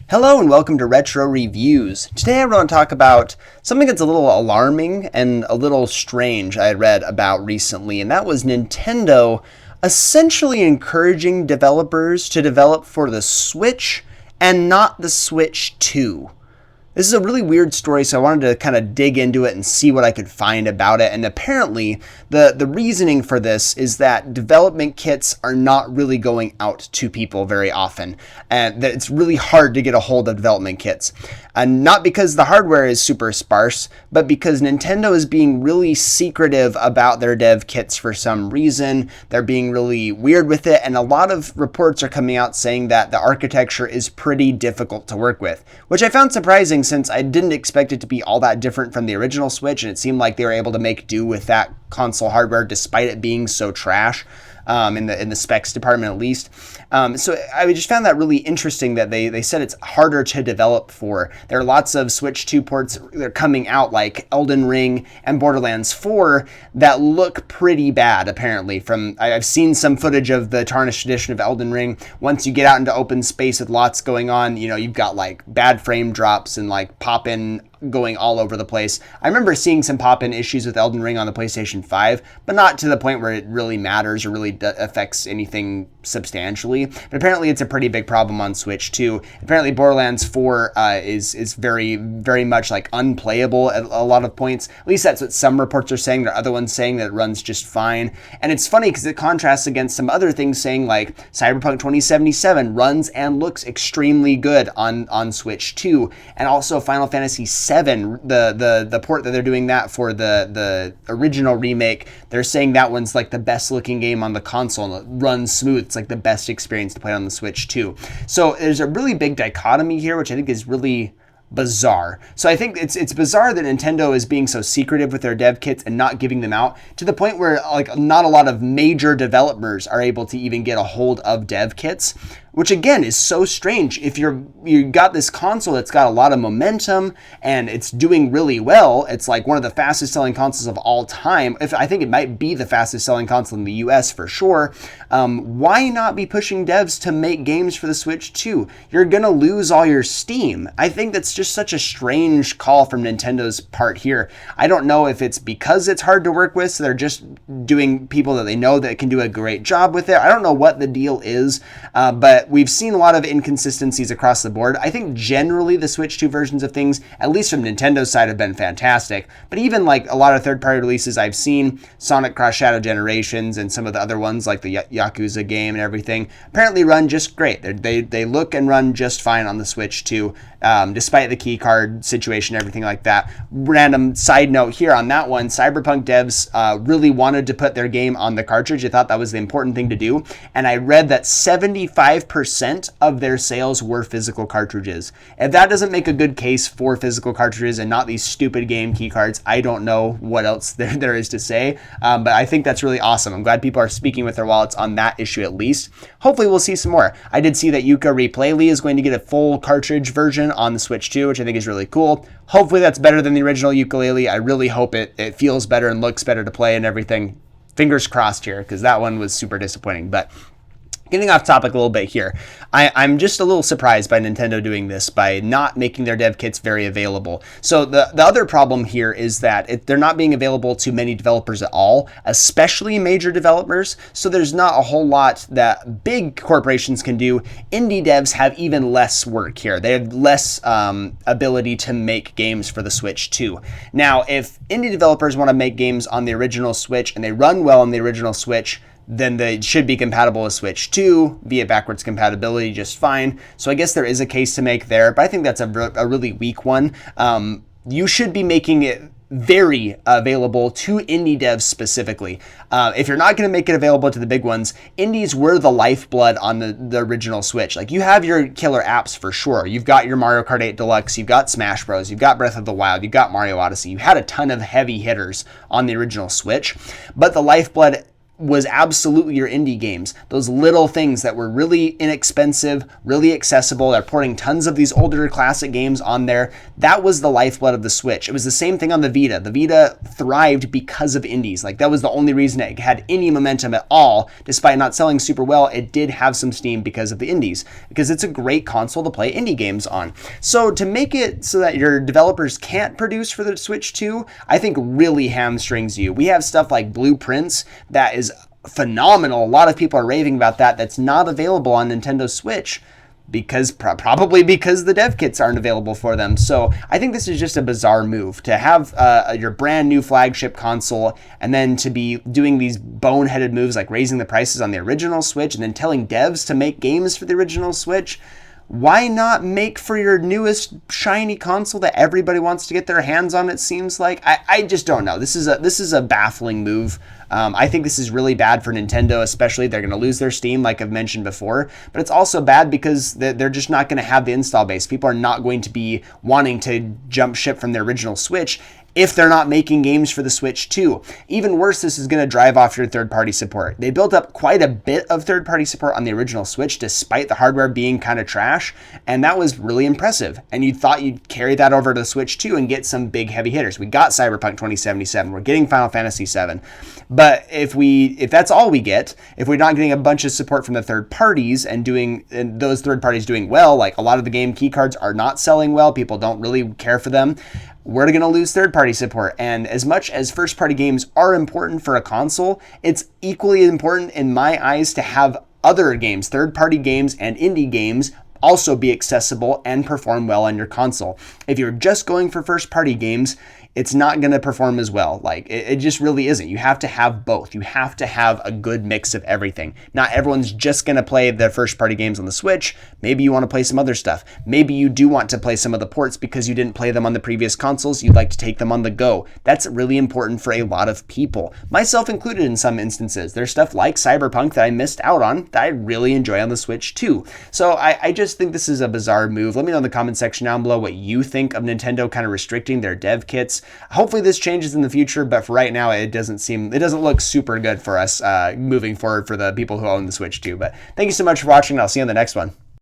Hello and welcome to Retro Reviews. Today I want to talk about something that's a little alarming and a little strange I read about recently, and that was Nintendo essentially encouraging developers to develop for the Switch and not the Switch 2. This is a really weird story, so I wanted to kind of dig into it and see what I could find about it. And apparently, the reasoning for this is that development kits are not really going out to people very often, and that it's really hard to get a hold of development kits. And not because the hardware is super sparse, but because Nintendo is being really secretive about their dev kits for some reason. They're being really weird with it, and a lot of reports are coming out saying that the architecture is pretty difficult to work with, which I found surprising since I didn't expect it to be all that different from the original Switch, and it seemed like they were able to make do with that console hardware despite it being so trash. In the specs department at least. So I just found that really interesting that they said it's harder to develop for. There are lots of Switch 2 ports that are coming out like Elden Ring and Borderlands 4 that look pretty bad apparently. I've seen some footage of the tarnished edition of Elden Ring. Once you get out into open space with lots going on, you've got like bad frame drops and like pop-in going all over the place. I remember seeing some pop-in issues with Elden Ring on the PlayStation 5, but not to the point where it really matters or really affects anything substantially. But apparently it's a pretty big problem on Switch too. Apparently Borderlands 4 is very, very much like unplayable at a lot of points. At least that's what some reports are saying. There are other ones saying that it runs just fine. And it's funny because it contrasts against some other things saying like Cyberpunk 2077 runs and looks extremely good on Switch 2. And also Final Fantasy 7, the port that they're doing that for the original remake, they're saying that one's like the best looking game on the console and it runs smooth. It's like the best experience to play on the Switch too. So there's a really big dichotomy here, which I think is really bizarre. So I think it's bizarre that Nintendo is being so secretive with their dev kits and not giving them out to the point where like not a lot of major developers are able to even get a hold of dev kits, which again is so strange. If you got this console that's got a lot of momentum and it's doing really well, it's like one of the fastest selling consoles of all time. I think it might be the fastest selling console in the US for sure. Why not be pushing devs to make games for the Switch 2? You're gonna lose all your steam. I think that's just such a strange call from Nintendo's part here. I don't know if it's because it's hard to work with, so they're just doing people that they know that can do a great job with it. I don't know what the deal is, but we've seen a lot of inconsistencies across the board. I think generally the Switch 2 versions of things, at least from Nintendo's side, have been fantastic. But even like a lot of third-party releases I've seen, Sonic Cross Shadow Generations and some of the other ones like the Yakuza game and everything, apparently run just great. They look and run just fine on the Switch 2, despite the key card situation and everything like that. Random side note here on that one, Cyberpunk devs really wanted to put their game on the cartridge. I thought that was the important thing to do. And I read that 75% of their sales were physical cartridges. If that doesn't make a good case for physical cartridges and not these stupid game key cards, I don't know what else there is to say. But I think that's really awesome. I'm glad people are speaking with their wallets on that issue at least. Hopefully we'll see some more. I did see that Yooka Replayly is going to get a full cartridge version on the Switch 2, which I think is really cool. Hopefully that's better than the original Yooka-Laylee. I really hope it feels better and looks better to play and everything. Fingers crossed here, because that one was super disappointing. But getting off topic a little bit here, I'm just a little surprised by Nintendo doing this by not making their dev kits very available. So the other problem here is that they're not being available to many developers at all, especially major developers. So there's not a whole lot that big corporations can do. Indie devs have even less work here. They have less ability to make games for the Switch too. Now, if indie developers want to make games on the original Switch and they run well on the original Switch, then they should be compatible with Switch 2 via backwards compatibility just fine. So I guess there is a case to make there, but I think that's a really weak one. You should be making it very available to indie devs specifically. If you're not going to make it available to the big ones, indies were the lifeblood on the original Switch. Like, you have your killer apps for sure. You've got your Mario Kart 8 Deluxe, you've got Smash Bros, you've got Breath of the Wild, you've got Mario Odyssey. You had a ton of heavy hitters on the original Switch, but the lifeblood was absolutely your indie games. Those little things that were really inexpensive, really accessible. They're porting tons of these older classic games on there. That was the lifeblood of the Switch. It was the same thing on the Vita. The Vita thrived because of indies. Like, that was the only reason it had any momentum at all. Despite not selling super well, it did have some steam because of the indies, because it's a great console to play indie games on. So to make it so that your developers can't produce for the Switch 2, I think really hamstrings you. We have stuff like Blueprints that is phenomenal. A lot of people are raving about that. That's not available on Nintendo Switch because probably because the dev kits aren't available for them. So I think this is just a bizarre move to have your brand new flagship console and then to be doing these boneheaded moves like raising the prices on the original Switch and then telling devs to make games for the original Switch. Why not make for your newest shiny console that everybody wants to get their hands on? It seems like I just don't know. This is a baffling move. I think this is really bad for Nintendo, especially they're going to lose their Steam, like I've mentioned before. But it's also bad because they're just not going to have the install base. People are not going to be wanting to jump ship from their original Switch if they're not making games for the Switch 2. Even worse, this is going to drive off your third-party support. They built up quite a bit of third-party support on the original Switch, despite the hardware being kind of trash, and that was really impressive. And you thought you'd carry that over to the Switch 2 and get some big heavy hitters. We got Cyberpunk 2077. We're getting Final Fantasy VII. But if that's all we get, if we're not getting a bunch of support from the third parties and those third parties doing well, like a lot of the game key cards are not selling well, people don't really care for them, we're going to lose third-party support. And as much as first-party games are important for a console, it's equally important in my eyes to have other games, third-party games and indie games, also be accessible and perform well on your console. If you're just going for first-party games, it's not going to perform as well. Like, it just really isn't. You have to have both. You have to have a good mix of everything. Not everyone's just going to play the first-party games on the Switch. Maybe you want to play some other stuff. Maybe you do want to play some of the ports because you didn't play them on the previous consoles. You'd like to take them on the go. That's really important for a lot of people, myself included in some instances. There's stuff like Cyberpunk that I missed out on that I really enjoy on the Switch too. So I just think this is a bizarre move. Let me know in the comment section down below what you think of Nintendo kind of restricting their dev kits. Hopefully this changes in the future, but for right now, it doesn't look super good for us moving forward for the people who own the Switch too. But thank you so much for watching. I'll see you on the next one.